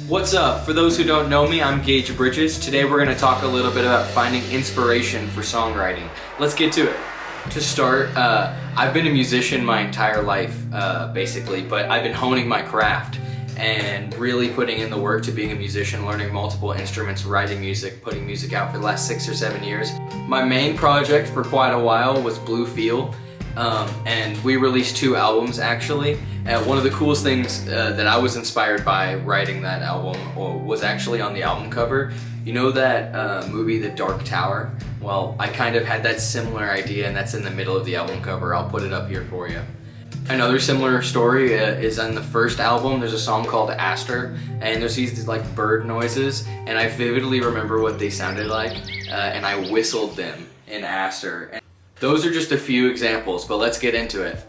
What's up? For those who don't know me, I'm Gage Bridges. Today we're going to talk a little bit about finding inspiration for songwriting. Let's get to it. To start, I've been a musician my entire life, basically, but I've been honing my craft and really putting in the work to being a musician, learning multiple instruments, writing music, putting music out for the last 6 or 7 years. My main project for quite a while was Blue Feel, and we released 2 albums actually. One of the coolest things that I was inspired by writing that album was actually on the album cover. You know that movie The Dark Tower? Well, I kind of had that similar idea, and that's in the middle of the album cover. I'll put it up here for you. Another similar story is on the first album. There's a song called Aster, and there's these like bird noises, and I vividly remember what they sounded like, and I whistled them in Aster. And those are just a few examples, but let's get into it.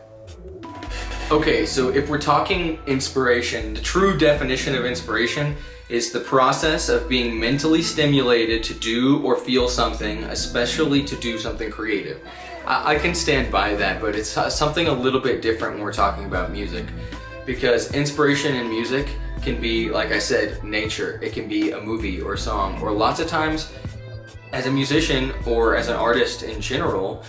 Okay, so if we're talking inspiration, the true definition of inspiration is the process of being mentally stimulated to do or feel something, especially to do something creative. I can stand by that, but it's something a little bit different when we're talking about music. Because inspiration in music can be, like I said, nature. It can be a movie or a song, or lots of times, as a musician or as an artist in general,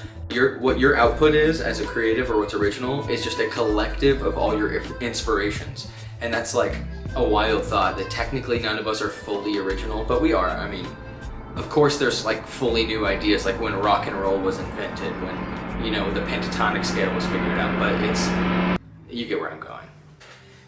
what your output is as a creative or what's original is just a collective of all your inspirations. And that's like a wild thought that technically none of us are fully original, but we are. I mean, of course there's like fully new ideas, like when rock and roll was invented, when, you know, the pentatonic scale was figured out, but you get where I'm going.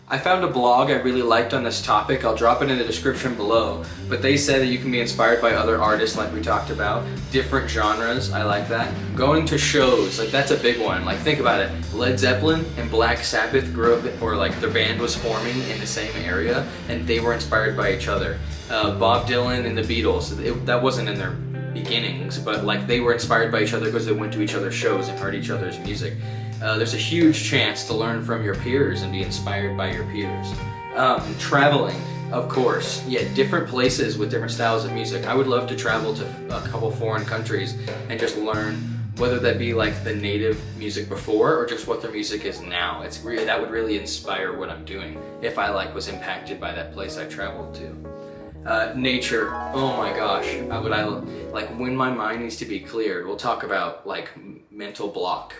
I found a blog I really liked on this topic. I'll drop it in the description below, but they say that you can be inspired by other artists like we talked about, different genres. I like that. Going to shows, like that's a big one. Like think about it, Led Zeppelin and Black Sabbath grew up, or like their band was forming in the same area, and they were inspired by each other. Bob Dylan and the Beatles, that wasn't in their beginnings, but like they were inspired by each other because they went to each other's shows and heard each other's music. There's a huge chance to learn from your peers and be inspired by your peers. Traveling, of course. Yeah, different places with different styles of music. I would love to travel to a couple foreign countries and just learn, whether that be like the native music before or just what their music is now. That would really inspire what I'm doing if I was impacted by that place I traveled to. Nature, oh my gosh, when my mind needs to be cleared. We'll talk about like mental block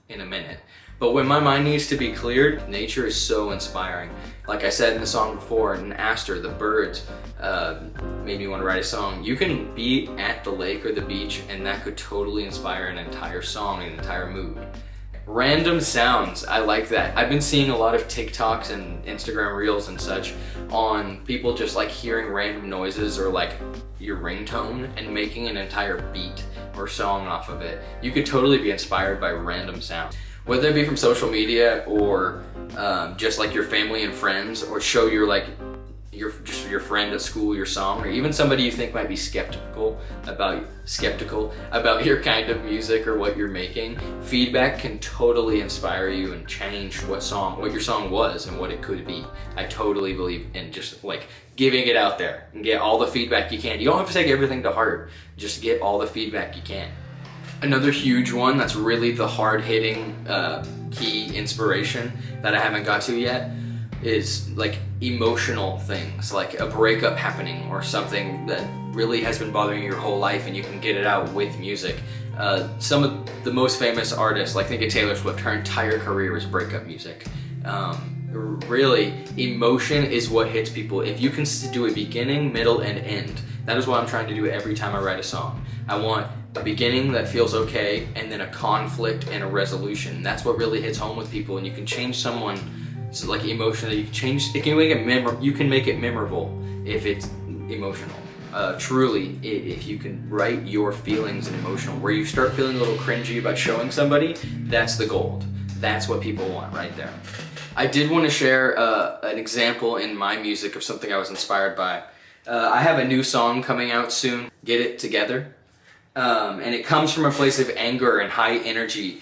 in a minute, but when my mind needs to be cleared, nature is so inspiring. Like I said in the song before, in Aster, the birds made me want to write a song. You can be at the lake or the beach, and that could totally inspire an entire song, an entire mood. Random sounds, I like that. I've been seeing a lot of TikToks and Instagram Reels and such on people just like hearing random noises or like your ringtone and making an entire beat or song off of it. You could totally be inspired by random sounds. Whether it be from social media or just like your family and friends, or show your your friend at school your song, or even somebody you think might be skeptical about your kind of music or what you're making. Feedback can totally inspire you and change what your song was and what it could be. I totally believe in just like giving it out there and get all the feedback you can. You don't have to take everything to heart, just get all the feedback you can. Another huge one that's really the hard-hitting key inspiration that I haven't got to yet is like emotional things, like a breakup happening or something that really has been bothering you your whole life, and you can get it out with music. Some of the most famous artists, like think of Taylor Swift, her entire career is breakup music. Really, emotion is what hits people. If you can do a beginning, middle, and end, that is what I'm trying to do every time I write a song. I want a beginning that feels okay, and then a conflict and a resolution. That's what really hits home with people, and you can change someone. So like emotionally, you can make it memorable if it's emotional. Truly, if you can write your feelings and emotional, where you start feeling a little cringy about showing somebody, that's the gold. That's what people want right there. I did want to share an example in my music of something I was inspired by. I have a new song coming out soon, Get It Together. And it comes from a place of anger and high energy,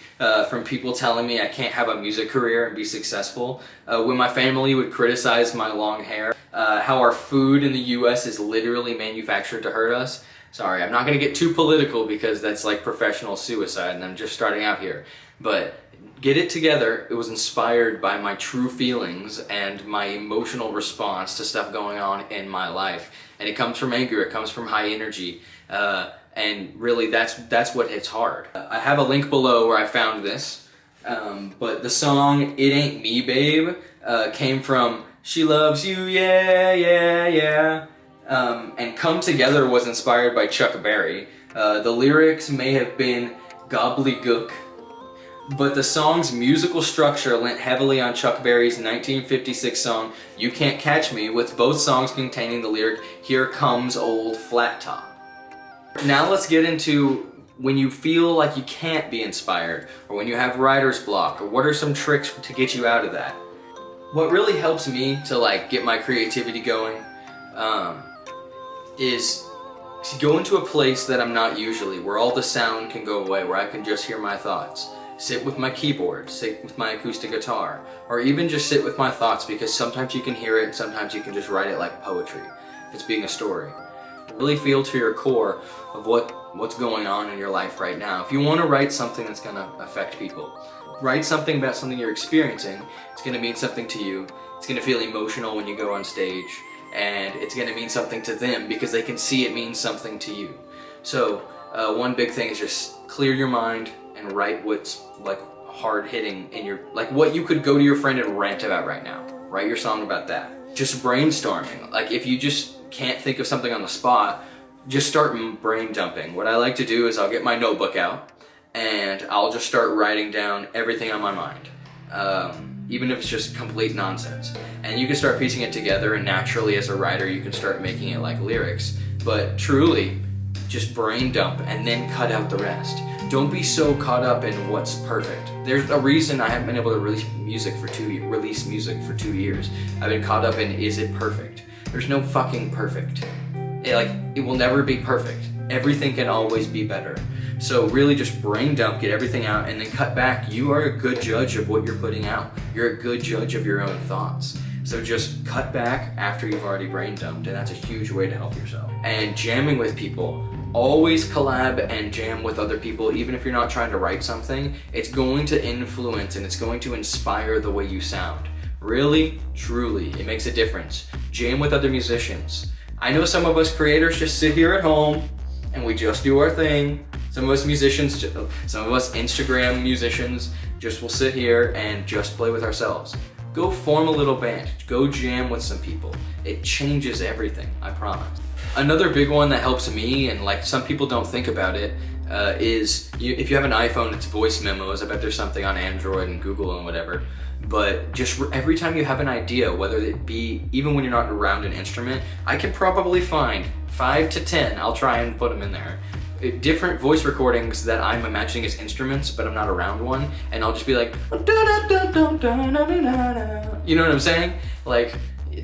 from people telling me I can't have a music career and be successful. When my family would criticize my long hair, how our food in the US is literally manufactured to hurt us. Sorry, I'm not going to get too political because that's like professional suicide and I'm just starting out here. But Get It Together, it was inspired by my true feelings and my emotional response to stuff going on in my life. And it comes from anger, it comes from high energy, and really that's what hits hard. I have a link below where I found this, but the song It Ain't Me Babe came from She Loves You, yeah, yeah, yeah. And Come Together was inspired by Chuck Berry. The lyrics may have been gobbledygook, but the song's musical structure lent heavily on Chuck Berry's 1956 song You Can't Catch Me, with both songs containing the lyric Here Comes Old Flat Top. Now let's get into when you feel like you can't be inspired, or when you have writer's block, or what are some tricks to get you out of that. What really helps me to like get my creativity going is to go into a place that I'm not usually, where all the sound can go away, where I can just hear my thoughts. Sit with my keyboard, sit with my acoustic guitar, or even just sit with my thoughts, because sometimes you can hear it, sometimes you can just write it like poetry. It's being a story. Really feel to your core of what's going on in your life right now. If you want to write something that's going to affect people, write something about something you're experiencing. It's going to mean something to you. It's going to feel emotional when you go on stage, and it's going to mean something to them because they can see it means something to you. So one big thing is just clear your mind and write what's like hard hitting in your, like what you could go to your friend and rant about right now. Write your song about that. Just brainstorming. Like if you just can't think of something on the spot, just start brain dumping. What I like to do is I'll get my notebook out and I'll just start writing down everything on my mind, even if it's just complete nonsense. And you can start piecing it together, and naturally as a writer you can start making it like lyrics. But truly, just brain dump and then cut out the rest. Don't be so caught up in what's perfect. There's a reason I haven't been able to release music for 2 years. I've been caught up in, is it perfect? There's no fucking perfect. It will never be perfect. Everything can always be better. So really just brain dump, get everything out, and then cut back. You are a good judge of what you're putting out. You're a good judge of your own thoughts. So just cut back after you've already brain dumped, and that's a huge way to help yourself. And jamming with people. Always collab and jam with other people, even if you're not trying to write something. It's going to influence and it's going to inspire the way you sound. Really, truly, it makes a difference. Jam with other musicians. I know some of us creators just sit here at home and we just do our thing. Some of us musicians, some of us Instagram musicians just will sit here and just play with ourselves. Go form a little band. Go jam with some people. It changes everything, I promise. Another big one that helps me, and like some people don't think about it, is if you have an iPhone, it's voice memos. I bet there's something on Android and Google and whatever. But just every time you have an idea, whether it be, even when you're not around an instrument, I can probably find 5 to 10, I'll try and put them in there, different voice recordings that I'm imagining as instruments, but I'm not around one, and I'll just be like, you know what I'm saying? Like,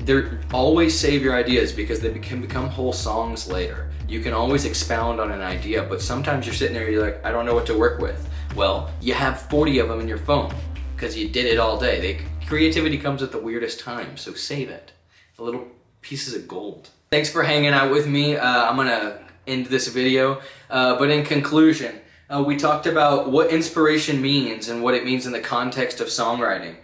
they're always save your ideas, because they can become whole songs later. You can always expound on an idea, but sometimes you're sitting there, you're like, I don't know what to work with. Well, you have 40 of them in your phone, because you did it all day. Creativity comes at the weirdest times, so save it. The little pieces of gold. Thanks for hanging out with me. I'm gonna end this video, but in conclusion, we talked about what inspiration means and what it means in the context of songwriting.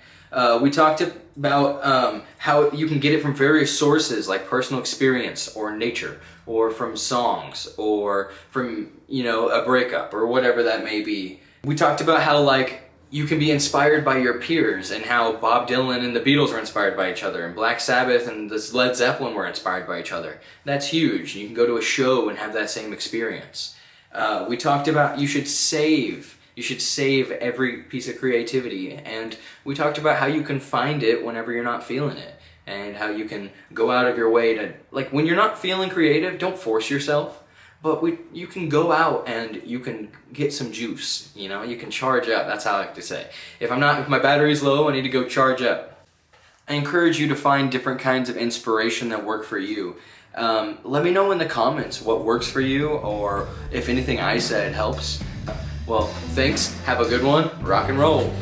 We talked about how you can get it from various sources, like personal experience or nature, or from songs, or from, a breakup, or whatever that may be. We talked about how you can be inspired by your peers, and how Bob Dylan and the Beatles were inspired by each other, and Black Sabbath and the Led Zeppelin were inspired by each other. That's huge. You can go to a show and have that same experience. We talked about you should save every piece of creativity, and we talked about how you can find it whenever you're not feeling it, and how you can go out of your way to, when you're not feeling creative, don't force yourself. But you can go out and you can get some juice, you can charge up. That's how I like to say. If my battery's low, I need to go charge up. I encourage you to find different kinds of inspiration that work for you. Let me know in the comments what works for you, or if anything I said helps. Well, thanks, have a good one, rock and roll.